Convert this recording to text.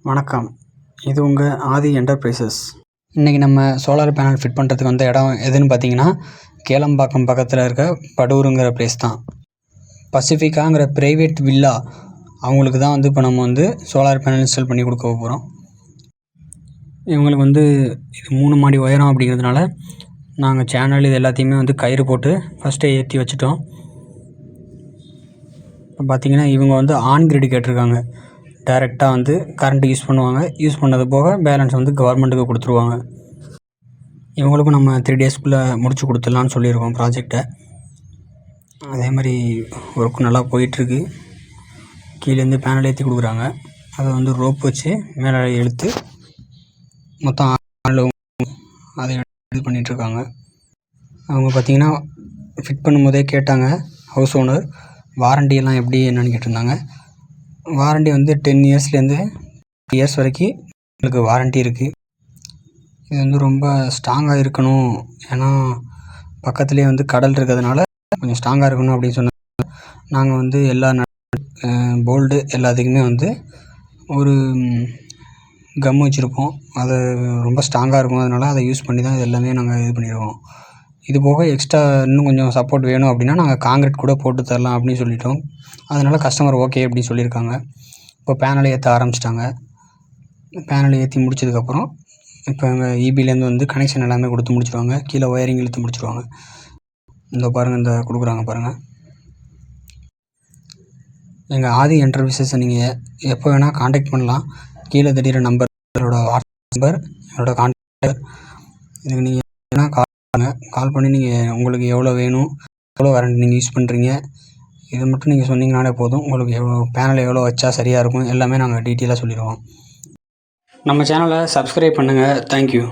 வணக்கம். இது உங்கள் ஆதி என்டர்பிரைசஸ். இன்றைக்கி நம்ம சோலார் பேனல் ஃபிட் பண்ணுறதுக்கு வந்த இடம் எதுன்னு பார்த்தீங்கன்னா, கேளம்பாக்கம் பக்கத்தில் இருக்க படூருங்கிற பிளேஸ் தான். பசிஃபிக்காங்கிற ப்ரைவேட் வில்லா அவங்களுக்கு தான் இப்போ நம்ம சோலார் பேனல் இன்ஸ்டால் பண்ணி கொடுக்க போகிறோம். இவங்களுக்கு இது 3 மாடி உயரம் அப்படிங்கிறதுனால நாங்கள் சேனல் இது எல்லாத்தையுமே கயிறு போட்டு ஃபஸ்ட்டே ஏற்றி வச்சுட்டோம். இப்போ பார்த்திங்கன்னா இவங்க ஆன் கிரிட் கேட்டிருக்காங்க. டைரெக்டாக கரண்ட்டு யூஸ் பண்ணுவாங்க. யூஸ் பண்ணது போக பேலன்ஸ் கவர்மெண்ட்டுக்கு கொடுத்துருவாங்க. இவங்களுக்கும் நம்ம 3 டேஸ்க்குள்ளே முடிச்சு கொடுத்துடலான்னு சொல்லியிருக்கோம் ப்ராஜெக்டை. அதே மாதிரி ஒர்க் நல்லா போயிட்டுருக்கு. கீழேருந்து பேனல் ஏற்றி கொடுக்குறாங்க. அதை ரோப் வச்சு மேலே இழுத்து மொத்தம் அதை இது பண்ணிகிட்ருக்காங்க. அவங்க பார்த்திங்கன்னா ஃபிட் பண்ணும்போதே கேட்டாங்க ஹவுஸ் ஓனர், வாரண்டியெல்லாம் எப்படி என்னென்னு கேட்டிருந்தாங்க. வாரண்டி 10 இயர்ஸ்லேருந்து 3 இயர்ஸ் வரைக்கும் உங்களுக்கு வாரண்டி இருக்குது. இது ரொம்ப ஸ்ட்ராங்காக இருக்கணும், ஏன்னா பக்கத்துலேயே கடல் இருக்கிறதுனால கொஞ்சம் ஸ்ட்ராங்காக இருக்கணும் அப்படின்னு சொன்னாங்க. நாங்கள் எல்லா போல்டு எல்லாத்துக்குமே ஒரு கம் வச்சுருப்போம். அது ரொம்ப ஸ்ட்ராங்காக இருக்கும். அதனால் அதை யூஸ் பண்ணி தான் இது எல்லாமே நாங்கள் இது பண்ணியிருக்கோம். இது போக எக்ஸ்ட்ரா இன்னும் கொஞ்சம் சப்போர்ட் வேணும் அப்படின்னா நாங்கள் காங்கிரீட் கூட போட்டு தரலாம் அப்படின்னு சொல்லிட்டோம். அதனால் கஸ்டமர் ஓகே அப்படின்னு சொல்லியிருக்காங்க. இப்போ பேனலை ஏற்ற ஆரம்பிச்சிட்டாங்க. பேனலை ஏற்றி முடிச்சதுக்கப்புறம் இப்போ எங்கள் ஈபிலேருந்து கனெக்ஷன் எல்லாமே கொடுத்து முடிச்சிடுவாங்க. கீழே ஒயரிங் இழுத்து முடிச்சிடுவாங்க. இந்த பாருங்கள், இந்த கொடுக்குறாங்க பாருங்கள். எங்கள் ஆதி என்டர்பிரைசஸை நீங்கள் எப்போ வேணால் காண்டாக்ட் பண்ணலாம். கீழே தெரிகிற நம்பர் என்னோடய வாட்ஸ்அப் நம்பர், என்னோடய கான்டாக்ட். இதுக்கு நீங்கள் வேணால் கால் பண்ணி நீங்கள் உங்களுக்கு எவ்வளோ வேணும், எவ்வளோ வாரண்டி நீங்கள் யூஸ் பண்ணுறீங்க, இதை மட்டும் நீங்கள் சொன்னீங்கனாலே போதும். உங்களுக்கு பேனல் எவ்வளோ வச்சா சரியாக இருக்கும் எல்லாமே நாங்கள் டீட்டெயிலாக சொல்லிடுவோம். நம்ம சேனலை சப்ஸ்கிரைப் பண்ணுங்கள். தேங்க்யூ.